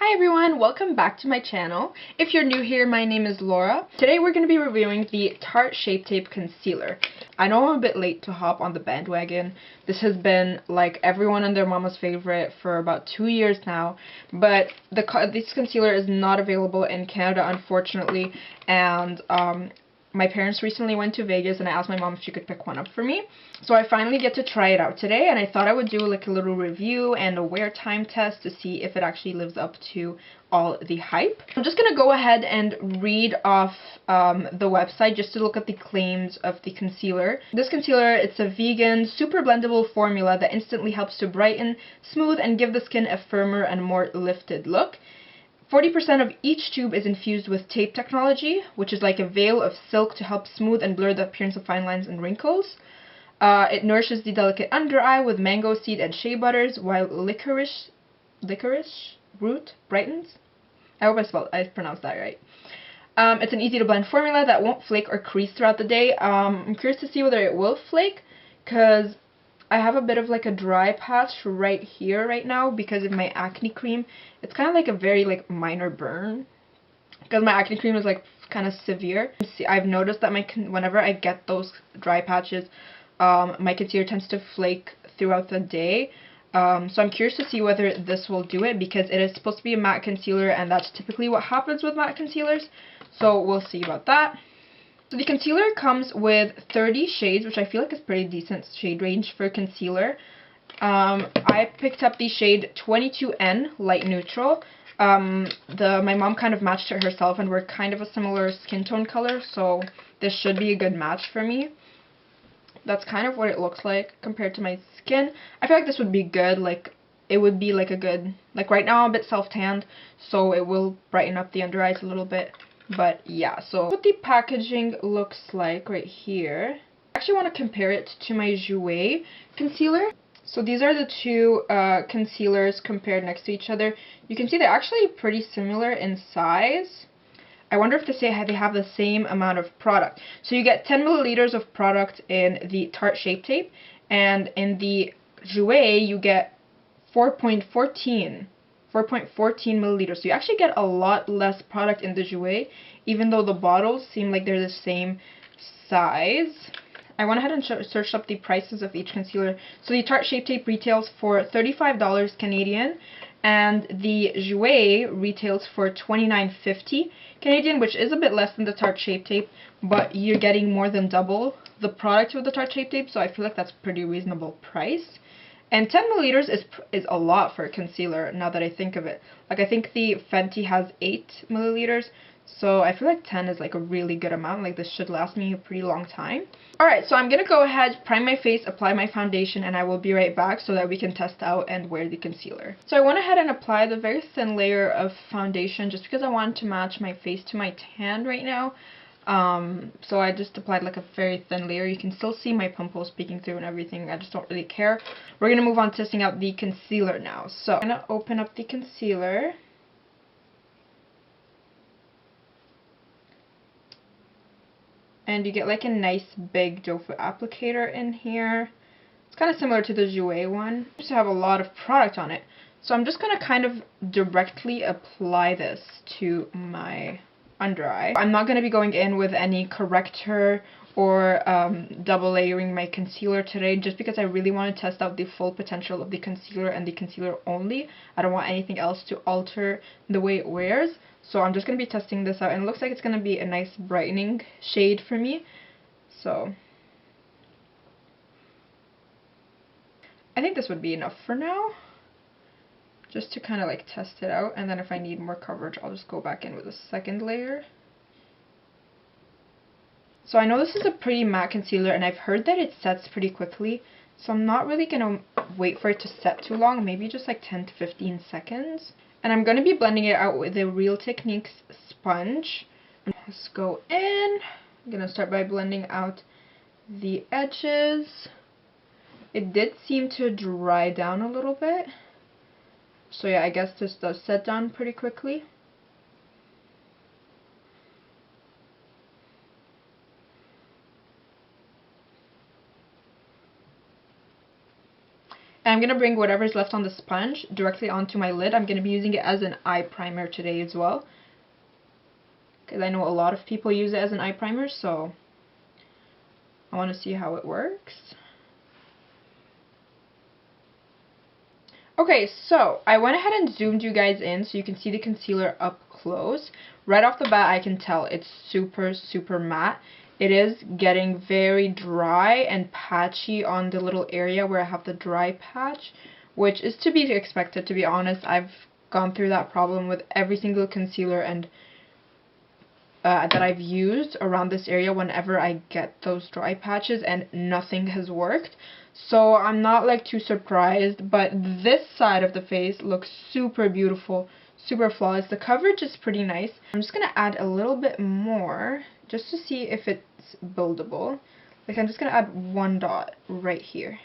Hi everyone, welcome back to my channel. If you're new here, my name is Laura. Today we're going to be reviewing the Tarte Shape Tape Concealer. I know I'm a bit late to hop on the bandwagon. This has been like everyone and their mama's favorite for about 2 years now, but this concealer is not available in Canada, unfortunately, and my parents recently went to Vegas and I asked my mom if she could pick one up for me. So I finally get to try it out today, and I thought I would do like a little review and a wear time test to see if it actually lives up to all the hype. I'm just going to go ahead and read off the website just to look at the claims of the concealer. This concealer, it's a vegan, super blendable formula that instantly helps to brighten, smooth, and give the skin a firmer and more lifted look. 40% of each tube is infused with tape technology, which is like a veil of silk to help smooth and blur the appearance of fine lines and wrinkles. It nourishes the delicate under eye with mango seed and shea butters, while licorice root brightens. I hope I pronounced that right. It's an easy to blend formula that won't flake or crease throughout the day. I'm curious to see whether it will flake, because I have a bit of like a dry patch right here right now because of my acne cream. It's kind of like a very like minor burn because my acne cream is like kind of severe. See, I've noticed that whenever I get those dry patches, my concealer tends to flake throughout the day. So I'm curious to see whether this will do it, because it is supposed to be a matte concealer and that's typically what happens with matte concealers. So we'll see about that. So the concealer comes with 30 shades, which I feel like is pretty decent shade range for concealer. I picked up the shade 22N Light Neutral. My mom kind of matched it herself and we're kind of a similar skin tone color, so this should be a good match for me. That's kind of what it looks like compared to my skin. I feel like this would be good, like it would be like a good, like right now I'm a bit self-tanned, so it will brighten up the under eyes a little bit. But yeah, so what the packaging looks like right here. I actually want to compare it to my Jouer concealer. So these are the two concealers compared next to each other. You can see they're actually pretty similar in size. I wonder if they have the same amount of product. So you get 10 milliliters of product in the Tarte Shape Tape, and in the Jouer you get 4.14 milliliters. So you actually get a lot less product in the Jouer, even though the bottles seem like they're the same size. I went ahead and searched up the prices of each concealer. So the Tarte Shape Tape retails for $35 Canadian, and the Jouer retails for $29.50 Canadian, which is a bit less than the Tarte Shape Tape, but you're getting more than double the product with the Tarte Shape Tape, so I feel like that's a pretty reasonable price. And 10 milliliters is a lot for a concealer, now that I think of it. Like, I think the Fenty has 8 milliliters, so I feel like 10 is like a really good amount. Like, this should last me a pretty long time. Alright, so I'm going to go ahead, prime my face, apply my foundation, and I will be right back so that we can test out and wear the concealer. So I went ahead and applied a very thin layer of foundation just because I wanted to match my face to my tan right now. So I just applied like a very thin layer. You can still see my pimples peeking through and everything. I just don't really care. We're going to move on to testing out the concealer now. So I'm going to open up the concealer. And you get like a nice big doe foot applicator in here. It's kind of similar to the Jouer one. It just have a lot of product on it. So I'm just going to kind of directly apply this to my under eye. I'm not going to be going in with any corrector or double layering my concealer today, just because I really want to test out the full potential of the concealer and the concealer only. I don't want anything else to alter the way it wears. So I'm just going to be testing this out, and it looks like it's going to be a nice brightening shade for me. So I think this would be enough for now, just to kind of like test it out, and then if I need more coverage I'll just go back in with a second layer. So I know this is a pretty matte concealer, and I've heard that it sets pretty quickly, so I'm not really going to wait for it to set too long, maybe just like 10 to 15 seconds. And I'm going to be blending it out with a Real Techniques sponge. Let's go in. I'm going to start by blending out the edges. It did seem to dry down a little bit. So yeah, I guess this does set down pretty quickly. And I'm going to bring whatever's left on the sponge directly onto my lid. I'm going to be using it as an eye primer today as well, because I know a lot of people use it as an eye primer, so I want to see how it works. Okay, so I went ahead and zoomed you guys in so you can see the concealer up close. Right off the bat, I can tell it's super, super matte. It is getting very dry and patchy on the little area where I have the dry patch, which is to be expected, to be honest. I've gone through that problem with every single concealer and that I've used around this area whenever I get those dry patches, and nothing has worked. So I'm not like too surprised, but this side of the face looks super beautiful, super flawless. The coverage is pretty nice. I'm just going to add a little bit more just to see if it's buildable. Like, I'm just going to add one dot right here.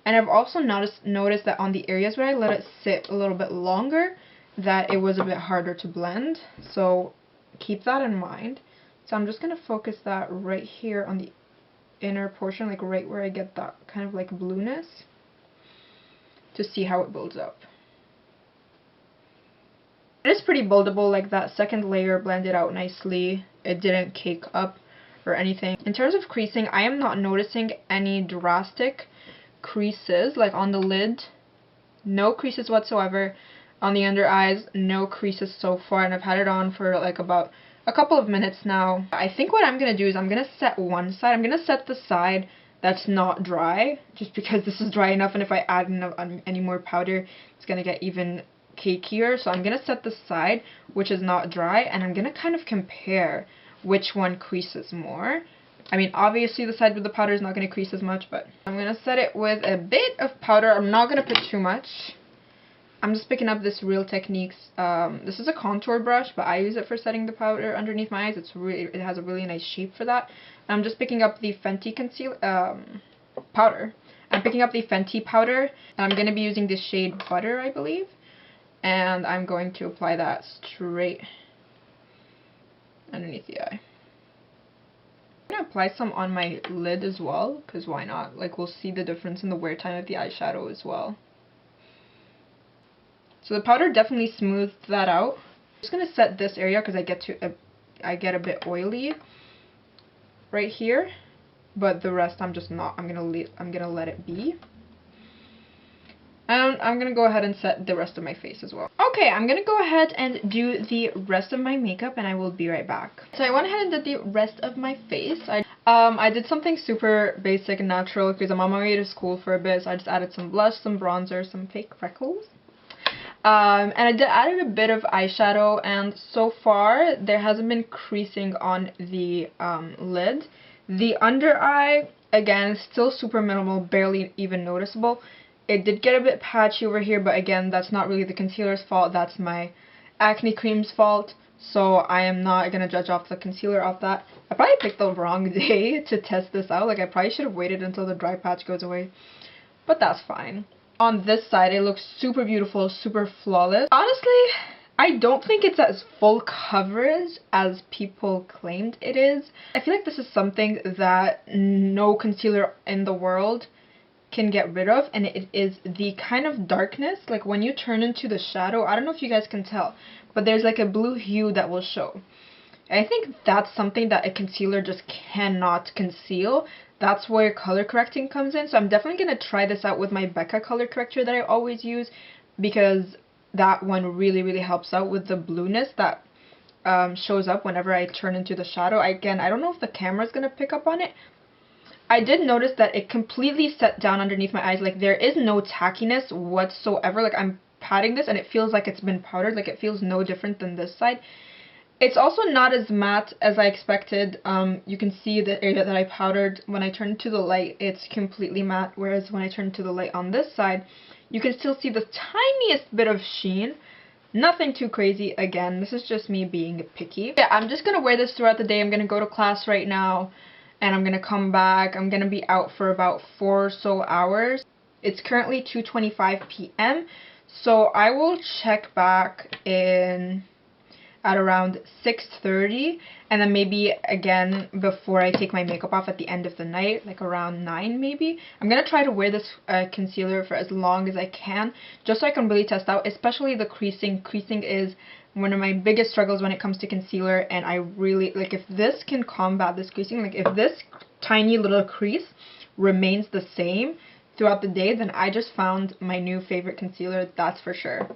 And I've also noticed that on the areas where I let it sit a little bit longer, that it was a bit harder to blend. So keep that in mind. So I'm just going to focus that right here on the inner portion, like right where I get that kind of like blueness, to see how it builds up. It is pretty buildable. Like, that second layer blended out nicely. It didn't cake up or anything. In terms of creasing, I am not noticing any drastic creases. Like on the lid, no creases whatsoever. On the under eyes, no creases so far, and I've had it on for like about a couple of minutes now. I think what I'm going to do is I'm going to set one side. I'm going to set the side that's not dry, just because this is dry enough, and if I add any more powder, it's going to get even cakier. So I'm going to set the side which is not dry, and I'm going to kind of compare which one creases more. I mean, obviously the side with the powder is not going to crease as much, but I'm going to set it with a bit of powder. I'm not going to put too much. I'm just picking up this Real Techniques. This is a contour brush, but I use it for setting the powder underneath my eyes. It has a really nice shape for that. I'm just picking up the Fenty powder. I'm picking up the Fenty powder, and I'm going to be using the shade Butter, I believe. And I'm going to apply that straight underneath the eye. I'm going to apply some on my lid as well, because why not? Like, we'll see the difference in the wear time of the eyeshadow as well. So the powder definitely smoothed that out. I'm just gonna set this area because I get a bit oily right here, but the rest I'm just not. I'm gonna let it be. And I'm gonna go ahead and set the rest of my face as well. Okay, I'm gonna go ahead and do the rest of my makeup, and I will be right back. So I went ahead and did the rest of my face. I did something super basic and natural because I'm on my way to school for a bit. So I just added some blush, some bronzer, some fake freckles. And I added a bit of eyeshadow, and so far there hasn't been creasing on the lid. The under eye, again, still super minimal, barely even noticeable. It did get a bit patchy over here, but again, that's not really the concealer's fault, that's my acne cream's fault. So I am not going to judge off the concealer off that. I probably picked the wrong day to test this out. Like, I probably should have waited until the dry patch goes away, but that's fine. On this side, it looks super beautiful, super flawless. Honestly, I don't think it's as full coverage as people claimed it is. I feel like this is something that no concealer in the world can get rid of, and it is the kind of darkness. Like, when you turn into the shadow, I don't know if you guys can tell, but there's like a blue hue that will show. I think that's something that a concealer just cannot conceal. That's where color correcting comes in. So I'm definitely going to try this out with my Becca color corrector that I always use, because that one really, really helps out with the blueness that shows up whenever I turn into the shadow. Again, I don't know if the camera's going to pick up on it. I did notice that it completely set down underneath my eyes. Like, there is no tackiness whatsoever. Like, I'm patting this and it feels like it's been powdered. Like, it feels no different than this side. It's also not as matte as I expected. You can see the area that I powdered. When I turn to the light, it's completely matte, whereas when I turn to the light on this side, you can still see the tiniest bit of sheen. Nothing too crazy. Again, this is just me being picky. Yeah, I'm just going to wear this throughout the day. I'm going to go to class right now, and I'm going to come back. I'm going to be out for about 4 or so hours. It's currently 2:25 p.m., so I will check back in at around 6:30, and then maybe again before I take my makeup off at the end of the night, like around 9 maybe. I'm gonna try to wear this concealer for as long as I can, just so I can really test out, especially the creasing. Creasing is one of my biggest struggles when it comes to concealer, and I really, like, if this can combat this creasing, like if this tiny little crease remains the same throughout the day, then I just found my new favorite concealer, that's for sure.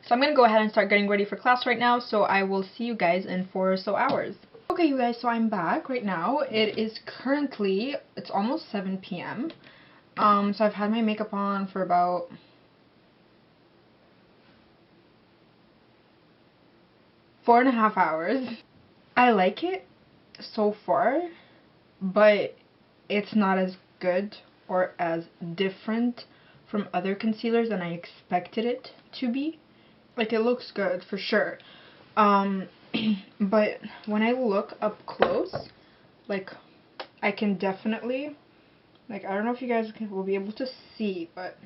So I'm going to go ahead and start getting ready for class right now, so I will see you guys in 4 or so hours. Okay, you guys, so I'm back right now. It is currently, it's almost 7 p.m. So I've had my makeup on for about 4.5 hours. I like it so far, but it's not as good or as different from other concealers than I expected it to be. Like, it looks good for sure, but when I look up close, like, I can definitely, like, I don't know if you guys will be able to see, but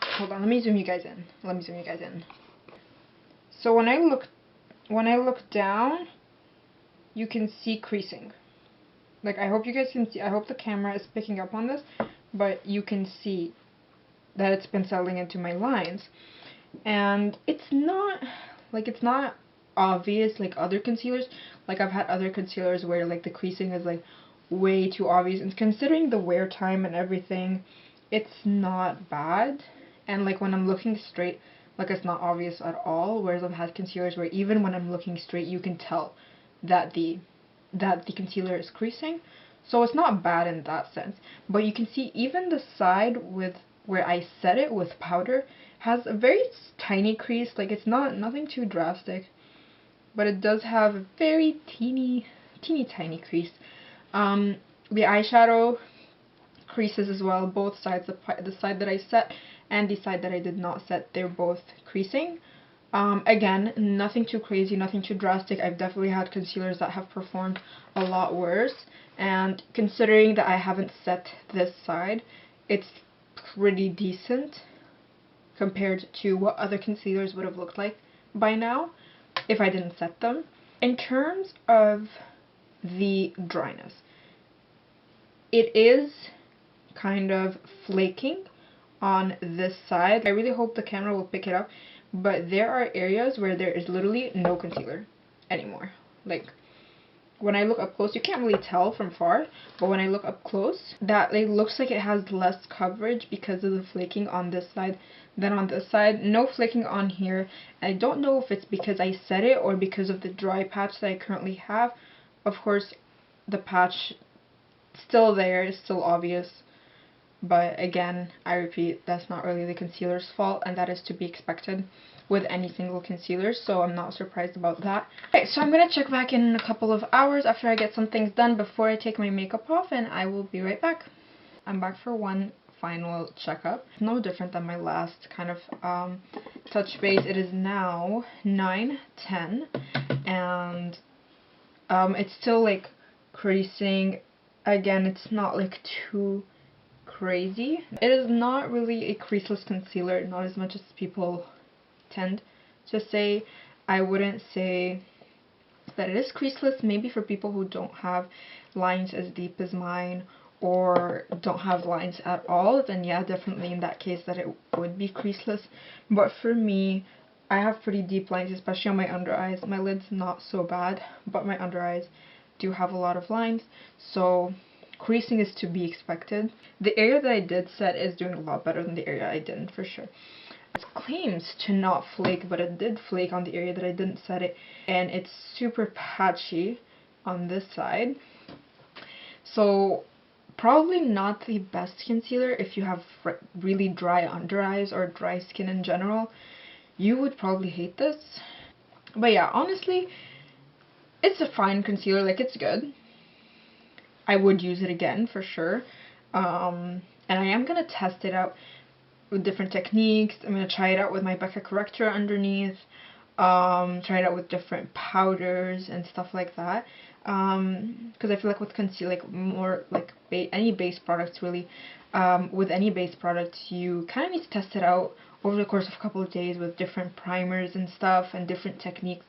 hold on, let me zoom you guys in. So when I look down, you can see creasing. Like, I hope you guys can see, I hope the camera is picking up on this, but you can see that it's been settling into my lines. And it's not obvious like other concealers. Like, I've had other concealers where like the creasing is like way too obvious, and considering the wear time and everything, it's not bad. And like when I'm looking straight, like, it's not obvious at all, whereas I've had concealers where even when I'm looking straight you can tell that the concealer is creasing. So it's not bad in that sense, but you can see even the side with where I set it with powder has a very tiny crease. Like, it's nothing too drastic, but it does have a very teeny tiny crease. The eyeshadow creases as well, both sides, the side that I set and the side that I did not set, they're both creasing. Again, nothing too crazy, nothing too drastic. I've definitely had concealers that have performed a lot worse, and considering that I haven't set this side, it's pretty decent compared to what other concealers would have looked like by now if I didn't set them. In terms of the dryness, it is kind of flaking on this side. I really hope the camera will pick it up, but there are areas where there is literally no concealer anymore. Like, when I look up close, you can't really tell from far, but when I look up close, that it looks like it has less coverage because of the flaking on this side than on this side. No flaking on here. I don't know if it's because I set it or because of the dry patch that I currently have. Of course, the patch still there, is still obvious, but again, I repeat, that's not really the concealer's fault, and that is to be expected with any single concealer, so I'm not surprised about that. Okay, so I'm gonna check back in a couple of hours after I get some things done before I take my makeup off, and I will be right back. I'm back for one final checkup. No different than my last kind of touch base. It is now 9:10, and it's still like creasing. Again, it's not like too crazy. It is not really a creaseless concealer, not as much as people tend to say. I wouldn't say that it is creaseless. Maybe for people who don't have lines as deep as mine or don't have lines at all, then yeah, definitely in that case that it would be creaseless. But for me, I have pretty deep lines, especially on my under eyes. My lid's not so bad, but my under eyes do have a lot of lines, so creasing is to be expected. The area that I did set is doing a lot better than the area I didn't, for sure. It claims to not flake, but it did flake on the area that I didn't set it, and it's super patchy on this side. So probably not the best concealer if you have really dry under eyes or dry skin in general. You would probably hate this. But yeah, honestly, it's a fine concealer. Like, it's good. I would use it again for sure. And I am gonna test it out with different techniques. I'm gonna try it out with my Becca corrector underneath. Try it out with different powders and stuff like that. Because I feel like with concealer, like more like any base products really, with any base product, you kind of need to test it out over the course of a couple of days with different primers and stuff and different techniques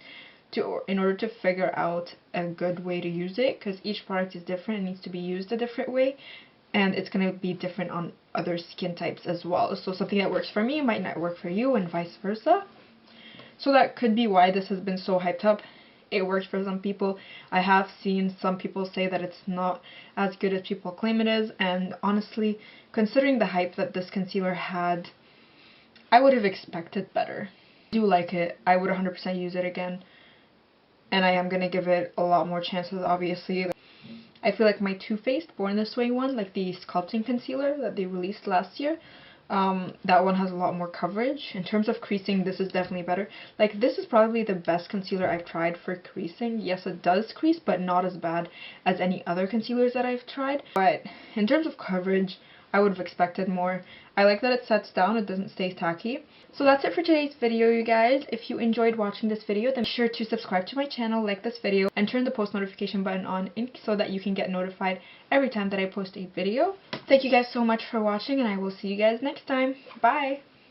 in order to figure out a good way to use it, because each product is different and needs to be used a different way, and it's going to be different on other skin types as well. So something that works for me might not work for you and vice versa. So that could be why this has been so hyped up. It works for some people. I have seen some people say that it's not as good as people claim it is, and honestly, considering the hype that this concealer had, I would have expected better. I do like it. I would 100% use it again, and I am going to give it a lot more chances, obviously. I feel like my Too Faced Born This Way one, like the sculpting concealer that they released last year, that one has a lot more coverage. In terms of creasing, this is definitely better. Like, this is probably the best concealer I've tried for creasing. Yes, it does crease, but not as bad as any other concealers that I've tried. But in terms of coverage, I would have expected more. I like that it sets down, it doesn't stay tacky. So that's it for today's video, you guys. If you enjoyed watching this video, then be sure to subscribe to my channel, like this video, and turn the post notification button on so that you can get notified every time that I post a video. Thank you guys so much for watching, and I will see you guys next time. Bye!